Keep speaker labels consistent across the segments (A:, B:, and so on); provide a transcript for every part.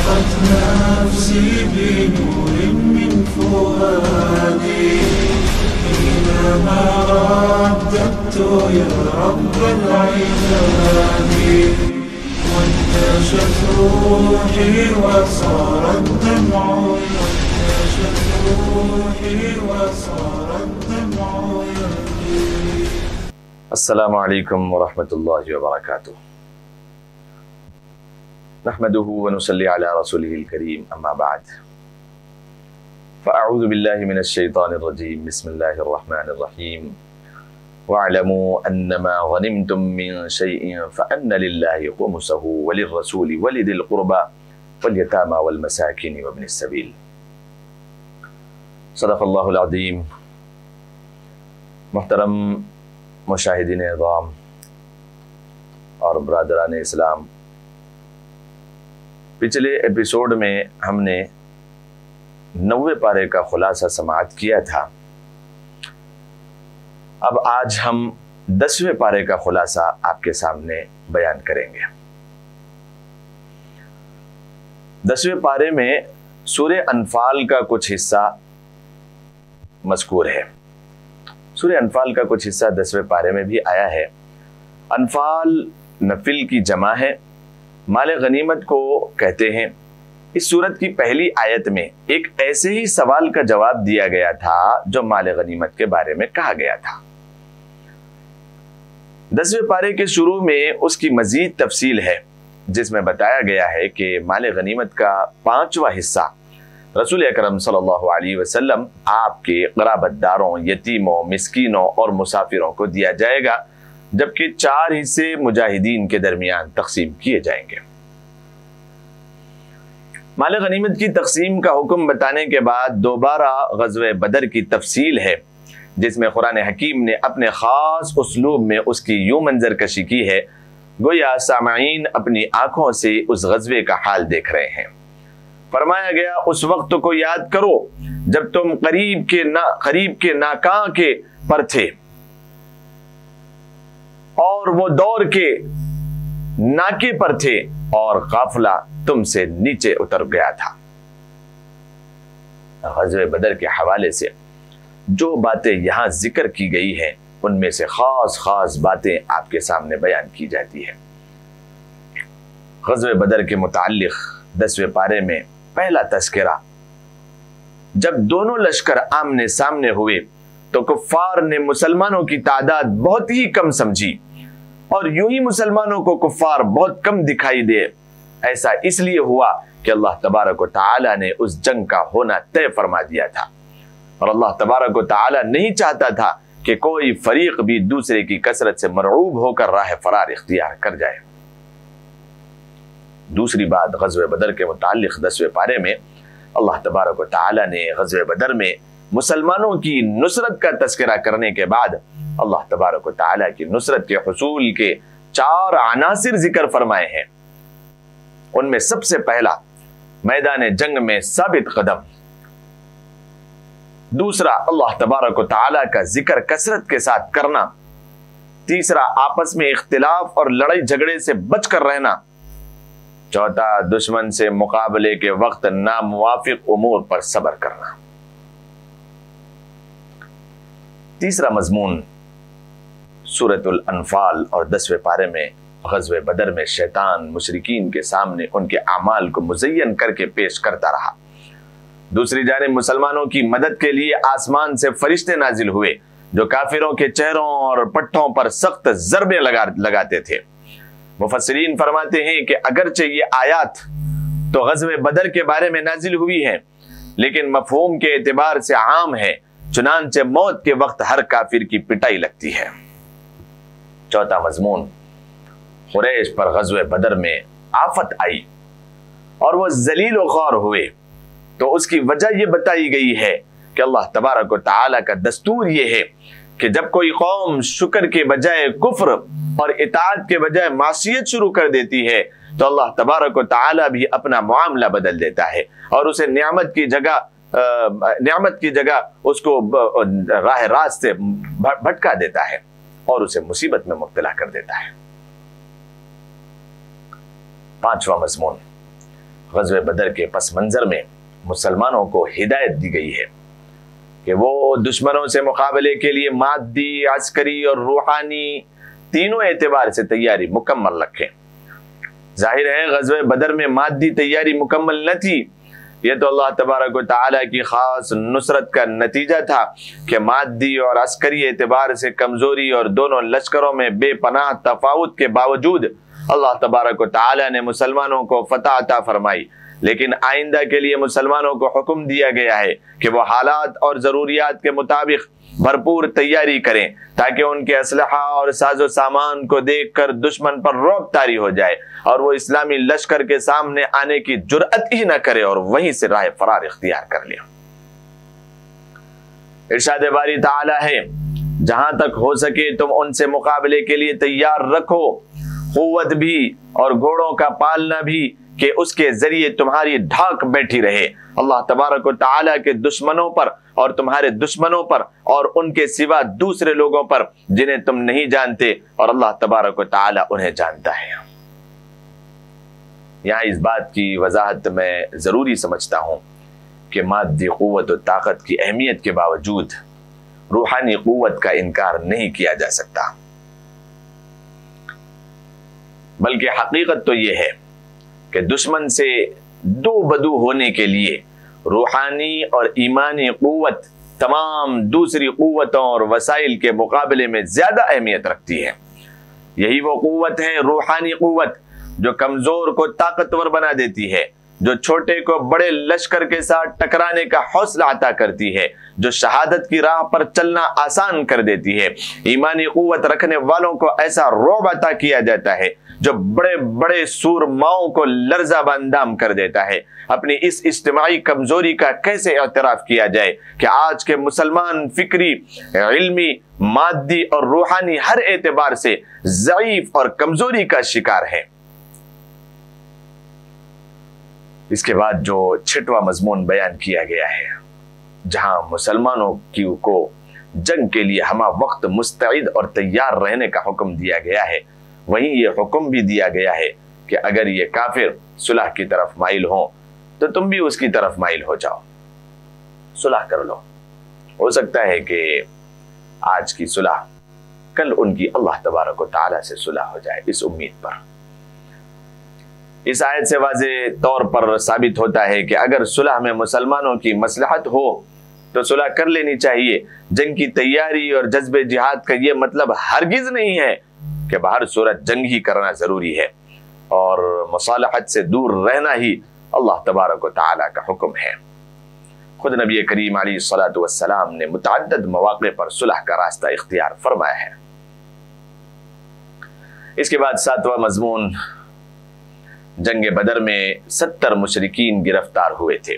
A: أشرقت نفسي بنور من فؤادي حينما رددت يا رب العباد وانتشت روحي وصار الدمع
B: السلام علیکم ورحمۃ اللہ وبرکاتہ نحمده ونصلي على رسوله الكريم اما بعد فاعوذ بالله من الشيطان الرجيم بسم الله الرحمن الرحيم واعلموا انما غنمتم من شيء فان لله خمسه وللرسول ولذي القربى واليتامى والمساكين وابن السبيل صدق اللہ العظیم۔ محترم مشاہدین اعظام اور برادران اسلام، پچھلے ایپیسوڈ میں ہم نے 90 پارے کا خلاصہ سماعت کیا تھا۔ اب آج ہم 10ویں پارے کا خلاصہ آپ کے سامنے بیان کریں گے۔ 10ویں پارے میں سورہ انفال کا کچھ حصہ مذکور ہے۔ سورہ انفال کا کچھ حصہ 10ویں پارے میں بھی آیا ہے۔ انفال نفل کی جمع ہے، مال غنیمت کو کہتے ہیں۔ اس سورت کی پہلی آیت میں ایک ایسے ہی سوال کا جواب دیا گیا تھا جو مال غنیمت کے بارے میں کہا گیا تھا۔ 10ویں پارے کے شروع میں اس کی مزید تفصیل ہے، جس میں بتایا گیا ہے کہ مال غنیمت کا 5واں حصہ رسول اکرم صلی اللہ علیہ وسلم آپ کے قرابت داروں، یتیموں، مسکینوں اور مسافروں کو دیا جائے گا، جبکہ 4 حصے مجاہدین کے درمیان تقسیم کیے جائیں گے۔ مال غنیمت کی تقسیم کا حکم بتانے کے بعد دوبارہ غزوہ بدر کی تفصیل ہے، جس میں قرآن حکیم نے اپنے خاص اسلوب میں اس کی یوں منظر کشی کی ہے گویا سامعین اپنی آنکھوں سے اس غزوے کا حال دیکھ رہے ہیں۔ فرمایا گیا اس وقت کو یاد کرو جب تم قریب کے ناکاں کے پر تھے اور وہ دور کے ناکے پر تھے اور قافلہ تم سے نیچے اتر گیا تھا۔ غزوہ بدر کے حوالے سے جو باتیں یہاں ذکر کی گئی ہیں ان میں سے خاص باتیں آپ کے سامنے بیان کی جاتی ہیں۔ غزوہ بدر کے متعلق 10ویں پارے میں پہلا تذکرہ، جب دونوں لشکر آمنے سامنے ہوئے تو کفار نے مسلمانوں کی تعداد بہت ہی کم سمجھی اور یوں ہی مسلمانوں کو کفار بہت کم دکھائی دے۔ ایسا اس لیے ہوا کہ اللہ تبارک و تعالی نے اس جنگ کا ہونا طے فرما دیا تھا، اور اللہ تبارک و تعالی نہیں چاہتا تھا کہ کوئی فریق بھی دوسرے کی کثرت سے مرعوب ہو کر راہ فرار اختیار کر جائے۔ دوسری بات، غزوہ بدر کے متعلق 10ویں پارے میں اللہ تبارک و تعالی نے غزوہ بدر میں مسلمانوں کی نصرت کا تذکرہ کرنے کے بعد اللہ تبارک و تعالی کی نصرت کے حصول کے 4 عناصر ذکر فرمائے ہیں۔ ان میں سب سے پہلا میدان جنگ میں ثابت قدم، دوسرا اللہ تبارک و تعالی کا ذکر کثرت کے ساتھ کرنا، تیسرا آپس میں اختلاف اور لڑائی جھگڑے سے بچ کر رہنا، چوتھا دشمن سے مقابلے کے وقت ناموافق امور پر صبر کرنا۔ تیسرا مضمون سورۃ الانفال اور 10ویں پارے میں غزوہ بدر میں شیطان مشرکین کے سامنے ان کے اعمال کو مزین کر کے پیش کرتا رہا۔ دوسری جانب مسلمانوں کی مدد کے لیے آسمان سے فرشتے نازل ہوئے جو کافروں کے چہروں اور پٹھوں پر سخت ضربیں لگاتے تھے۔ مفسرین فرماتے ہیں کہ اگرچہ یہ آیات تو غزوہ بدر کے بارے میں نازل ہوئی ہیں، لیکن مفہوم کے اعتبار سے عام ہے، چنانچہ موت کے وقت ہر کافر کی پٹائی لگتی ہے۔ چوتھا مضمون، قریش پر غزوہ بدر میں آفت آئی اور وہ ذلیل و خوار ہوئے، تو اس کی وجہ یہ بتائی گئی ہے کہ اللہ تبارک و تعالی کا دستور یہ ہے کہ جب کوئی قوم شکر کے بجائے کفر اور اطاعت کے بجائے معصیت شروع کر دیتی ہے تو اللہ تبارک و تعالی بھی اپنا معاملہ بدل دیتا ہے اور اسے نعمت کی جگہ اس کو راہ راست سے بھٹکا دیتا ہے اور اسے مصیبت میں مبتلا کر دیتا ہے۔ پانچواں مضمون، غزوہ بدر کے پس منظر میں مسلمانوں کو ہدایت دی گئی ہے کہ وہ دشمنوں سے مقابلے کے لیے مادی، عسکری اور روحانی تینوں اعتبار سے تیاری مکمل رکھیں۔ ظاہر ہے غزوہ بدر میں مادی تیاری مکمل نہ تھی، یہ تو اللہ تبارک و تعالیٰ کی خاص نصرت کا نتیجہ تھا کہ مادی اور عسکری اعتبار سے کمزوری اور دونوں لشکروں میں بے پناہ تفاوت کے باوجود اللہ تبارک و تعالیٰ نے مسلمانوں کو فتح عطا فرمائی۔ لیکن آئندہ کے لیے مسلمانوں کو حکم دیا گیا ہے کہ وہ حالات اور ضروریات کے مطابق بھرپور تیاری کریں تاکہ ان کے اسلحہ اور ساز و سامان کو دیکھ کر دشمن پر رعب طاری ہو جائے اور وہ اسلامی لشکر کے سامنے آنے کی جرأت ہی نہ کرے اور وہیں سے راہ فرار اختیار کر لے۔ ارشاد باری تعالی ہے، جہاں تک ہو سکے تم ان سے مقابلے کے لیے تیار رکھو، قوت بھی اور گھوڑوں کا پالنا بھی کہ اس کے ذریعے تمہاری ڈھاک بیٹھی رہے اللہ تبارک و تعالیٰ کے دشمنوں پر اور تمہارے دشمنوں پر اور ان کے سوا دوسرے لوگوں پر جنہیں تم نہیں جانتے، اور اللہ تبارک و تعالیٰ انہیں جانتا ہے۔ یہاں اس بات کی وضاحت میں ضروری سمجھتا ہوں کہ مادی قوت و طاقت کی اہمیت کے باوجود روحانی قوت کا انکار نہیں کیا جا سکتا، بلکہ حقیقت تو یہ ہے کہ دشمن سے دو بدو ہونے کے لیے روحانی اور ایمانی قوت تمام دوسری قوتوں اور وسائل کے مقابلے میں زیادہ اہمیت رکھتی ہے۔ یہی وہ قوت ہے، روحانی قوت، جو کمزور کو طاقتور بنا دیتی ہے، جو چھوٹے کو بڑے لشکر کے ساتھ ٹکرانے کا حوصلہ عطا کرتی ہے، جو شہادت کی راہ پر چلنا آسان کر دیتی ہے۔ ایمانی قوت رکھنے والوں کو ایسا رعب عطا کیا جاتا ہے جو بڑے بڑے سورماؤں کو لرزہ باندام کر دیتا ہے۔ اپنی اس اجتماعی کمزوری کا کیسے اعتراف کیا جائے کہ آج کے مسلمان فکری، علمی، مادی اور روحانی ہر اعتبار سے ضعیف اور کمزوری کا شکار ہے۔ اس کے بعد جو 6واں مضمون بیان کیا گیا ہے، جہاں مسلمانوں کو جنگ کے لیے ہمہ وقت مستعد اور تیار رہنے کا حکم دیا گیا ہے، وہیں یہ حکم بھی دیا گیا ہے کہ اگر یہ کافر صلح کی طرف مائل ہوں تو تم بھی اس کی طرف مائل ہو جاؤ، صلح کر لو۔ ہو سکتا ہے کہ آج کی صلح کل ان کی اللہ تبارک و تعالیٰ سے صلح ہو جائے، اس امید پر۔ اس آیت سے واضح طور پر ثابت ہوتا ہے کہ اگر صلح میں مسلمانوں کی مصلحت ہو تو صلح کر لینی چاہیے۔ جنگ کی تیاری اور جذب جہاد کا یہ مطلب ہرگز نہیں ہے کہ بہر صورت جنگ ہی کرنا ضروری ہے، اور مصالحت سے دور رہنا ہی اللہ تبارک و تعالیٰ کا حکم ہے۔ خود نبی کریم علیہ الصلاۃ والسلام نے متعدد مواقع پر صلح کا راستہ اختیار فرمایا ہے۔ اس کے بعد 7واں مضمون، جنگ بدر میں 70 مشرکین گرفتار ہوئے تھے۔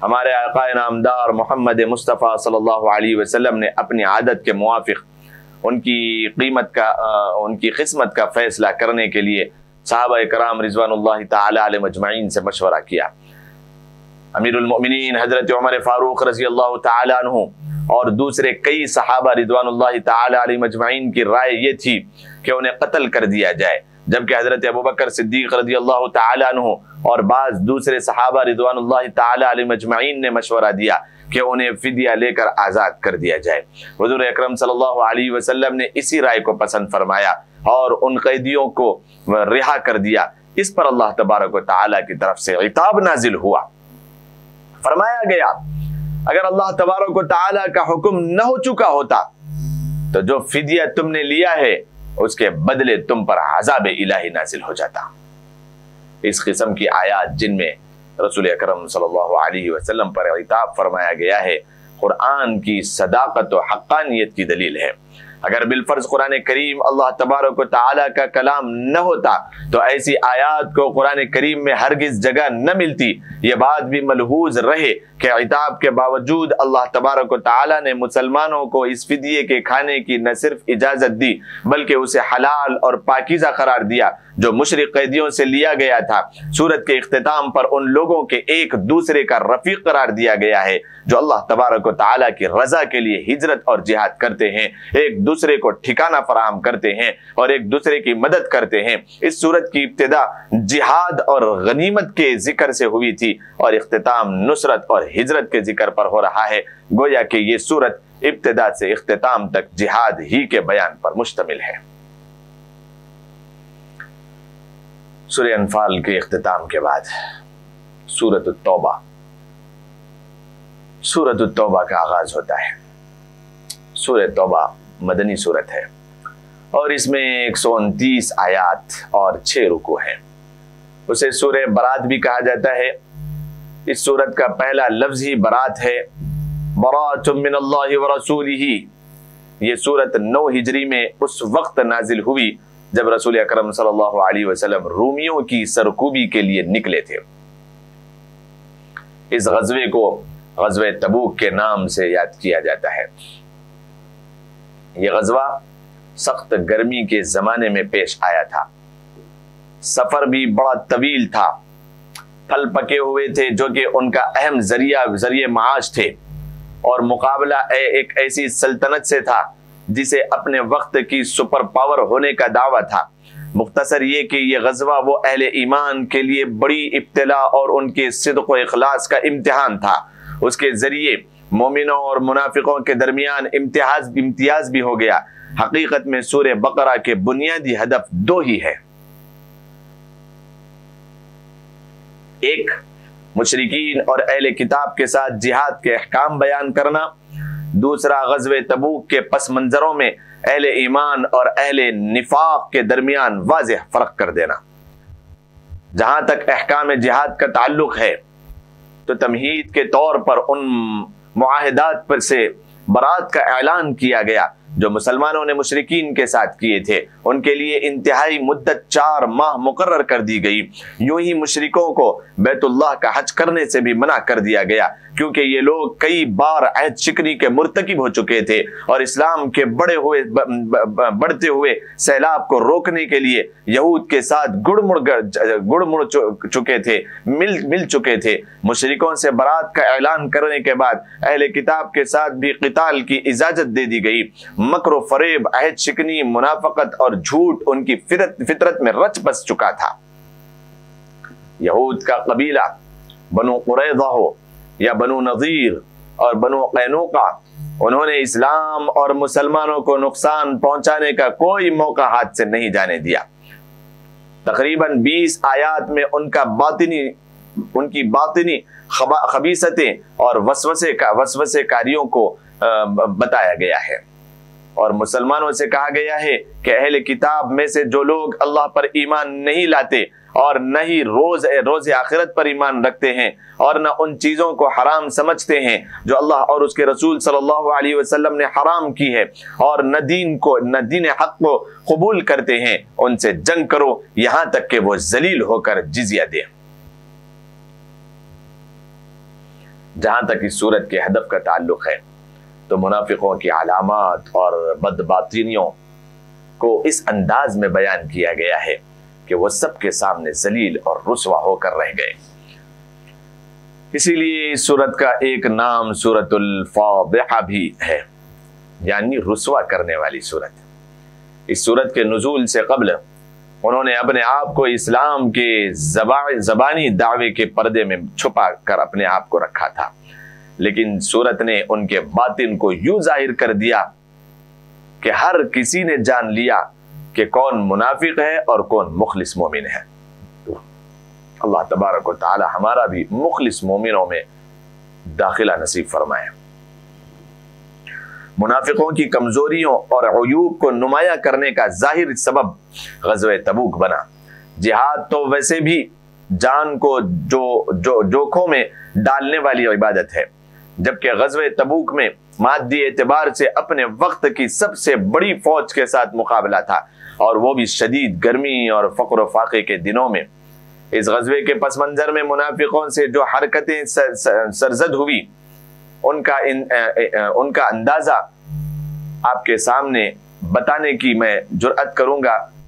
B: ہمارے آقا نامدار محمد مصطفیٰ صلی اللہ علیہ وسلم نے اپنی عادت کے موافق ان کی قسمت کا فیصلہ کرنے کے لیے صحابہ کرام رضوان اللہ تعالی علیہ مجمعین سے مشورہ کیا۔ امیر المؤمنین حضرت عمر فاروق رضی اللہ تعالی عنہ اور دوسرے کئی صحابہ رضوان اللہ تعالی علیہ مجمعین کی رائے یہ تھی کہ انہیں قتل کر دیا جائے، جبکہ حضرت ابوبکر صدیق رضی اللہ تعالی عنہ اور بعض دوسرے صحابہ رضوان اللہ تعالی علیہ مجمعین نے مشورہ دیا کہ انہیں فدیہ لے کر آزاد کر دیا جائے۔ حضور اکرم صلی اللہ علیہ وسلم نے اسی رائے کو پسند فرمایا اور ان قیدیوں کو رہا کر دیا۔ اس پر اللہ تبارک و تعالیٰ کی طرف سے عتاب نازل ہوا۔ فرمایا گیا اگر اللہ تبارک و تعالیٰ کا حکم نہ ہو چکا ہوتا تو جو فدیہ تم نے لیا ہے اس کے بدلے تم پر عذاب الہی نازل ہو جاتا۔ اس قسم کی آیات جن میں رسول اکرم صلی اللہ علیہ وسلم پر عتاب فرمایا گیا ہے، قرآن کی صداقت و حقانیت کی دلیل ہے۔ اگر بالفرض قرآن کریم اللہ تبارک و تعالیٰ کا کلام نہ ہوتا تو ایسی آیات کو قرآن کریم میں ہرگز جگہ نہ ملتی۔ یہ بات بھی ملحوظ رہے کہ عتاب کے باوجود اللہ تبارک و تعالیٰ نے مسلمانوں کو اس فدیے کے کھانے کی نہ صرف اجازت دی بلکہ اسے حلال اور پاکیزہ قرار دیا، جو مشرک قیدیوں سے لیا گیا تھا، سورت کے اختتام پر ان لوگوں کے ایک دوسرے کا رفیق قرار دیا گیا ہے جو اللہ تبارک و تعالیٰ کی رضا کے لیے ہجرت اور جہاد کرتے ہیں، ایک دوسرے کو ٹھکانہ فراہم کرتے ہیں اور ایک دوسرے کی مدد کرتے ہیں۔ اس سورت کی ابتدا جہاد اور غنیمت کے ذکر سے ہوئی تھی اور اختتام نصرت اور ہجرت کے ذکر پر ہو رہا ہے، گویا کہ یہ سورت ابتدا سے اختتام تک جہاد ہی کے بیان پر مشتمل ہے۔ سورہ انفال کے اختتام کے بعد سورۃ التوبہ، سورۃ التوبہ کا آغاز ہوتا ہے۔ سورہ توبہ مدنی سورت ہے اور اس میں 129 آیات اور 6 رکوع ہیں۔ اسے سورہ برات بھی کہا جاتا ہے۔ اس سورت کا پہلا لفظ ہی برات ہے، برات من اللہ ورسولہ۔ یہ سورت 9 ہجری میں اس وقت نازل ہوئی جب رسول اکرم صلی اللہ علیہ وسلم رومیوں کی سرکوبی کے لیے نکلے تھے۔ اس غزوے کو غزوہ تبوک کے نام سے یاد کیا جاتا ہے۔ یہ غزوہ سخت گرمی کے زمانے میں پیش آیا تھا، سفر بھی بڑا طویل تھا، پھل پکے ہوئے تھے جو کہ ان کا اہم ذریعہ معاش تھے، اور مقابلہ ایک ایسی سلطنت سے تھا جسے اپنے وقت کی سپر پاور ہونے کا دعویٰ تھا۔ مختصر یہ کہ یہ غزوہ وہ اہل ایمان کے لیے بڑی ابتلا اور ان کے صدق و اخلاص کا امتحان تھا۔ اس کے ذریعے مومنوں اور منافقوں کے درمیان امتیاز بھی ہو گیا۔ حقیقت میں سورہ بقرہ کے بنیادی ہدف 2 ہی ہے، ایک مشرکین اور اہل کتاب کے ساتھ جہاد کے احکام بیان کرنا، دوسرا غزوہ تبوک کے پس منظروں میں اہل ایمان اور اہل نفاق کے درمیان واضح فرق کر دینا۔ جہاں تک احکام جہاد کا تعلق ہے تو تمہید کے طور پر ان معاہدات پر سے برات کا اعلان کیا گیا جو مسلمانوں نے مشرکین کے ساتھ کیے تھے۔ ان کے لیے انتہائی مدت 4 ماہ مقرر کر دی گئی۔ یوں ہی مشرکوں کو بیت اللہ کا حج کرنے سے بھی منع کر دیا گیا، کیونکہ یہ لوگ کئی بار عہد شکنی کے مرتکب ہو چکے تھے اور اسلام کے بڑھتے ہوئے سیلاب کو روکنے کے لیے یہود کے ساتھ گڑ مڑ چکے تھے، مل چکے تھے۔ مشرکوں سے برات کا اعلان کرنے کے بعد اہل کتاب کے ساتھ بھی قتال کی اجازت دے دی گئی۔ مکر و فریب، عہد شکنی، منافقت اور جھوٹ ان کی فطرت میں رچ بس چکا تھا۔ یہود کا قبیلہ بنو قریظہ ہو یا بنو نذیر اور بنو قینوقہ، انہوں نے اسلام اور مسلمانوں کو نقصان پہنچانے کا کوئی موقع ہاتھ سے نہیں جانے دیا۔ تقریباً 20 آیات میں ان کی باطنی خبیثتیں اور وسوسے کاریوں کو بتایا گیا ہے، اور مسلمانوں سے کہا گیا ہے کہ اہل کتاب میں سے جو لوگ اللہ پر ایمان نہیں لاتے اور نہ ہی روز آخرت پر ایمان رکھتے ہیں اور نہ ان چیزوں کو حرام سمجھتے ہیں جو اللہ اور اس کے رسول صلی اللہ علیہ وسلم نے حرام کی ہے، اور نہ دین حق کو قبول کرتے ہیں، ان سے جنگ کرو یہاں تک کہ وہ ذلیل ہو کر جزیہ دیں۔ جہاں تک اس سورت کے ہدف کا تعلق ہے تو منافقوں کی علامات اور بدباطنیوں کو اس انداز میں بیان کیا گیا ہے کہ وہ سب کے سامنے ذلیل اور رسوا ہو کر رہ گئے۔ اسی لیے اس سورت کا ایک نام سورۃ الفاضحہ بھی ہے، یعنی رسوا کرنے والی سورت۔ اس سورت کے نزول سے قبل انہوں نے اپنے آپ کو اسلام کے زبانی دعوے کے پردے میں چھپا کر اپنے آپ کو رکھا تھا، لیکن سورت نے ان کے باطن کو یوں ظاہر کر دیا کہ ہر کسی نے جان لیا کہ کون منافق ہے اور کون مخلص مومن ہے۔ اللہ تبارک و تعالی ہمارا بھی مخلص مومنوں میں داخلہ نصیب فرمائے۔ منافقوں کی کمزوریوں اور عیوب کو نمایاں کرنے کا ظاہر سبب غزوہ تبوک بنا۔ جہاد تو ویسے بھی جان کو جوکھوں میں ڈالنے والی عبادت ہے، جبکہ غزوہ تبوک میں مادی اعتبار سے اپنے وقت کی سب سے بڑی فوج کے ساتھ مقابلہ تھا، اور وہ بھی شدید گرمی اور فقر و فاقے کے دنوں میں۔ اس غزوے کے پس منظر میں منافقوں سے جو حرکتیں سرزد ہوئی ان کا اندازہ آپ کے سامنے بتانے کی میں جرأت کروں گا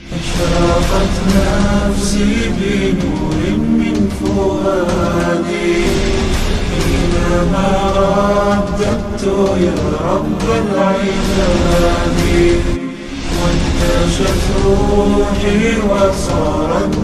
A: أشرقت نفسي بنور من فؤادي حينما رددت يا رب العباد وانتشت روحي وصارت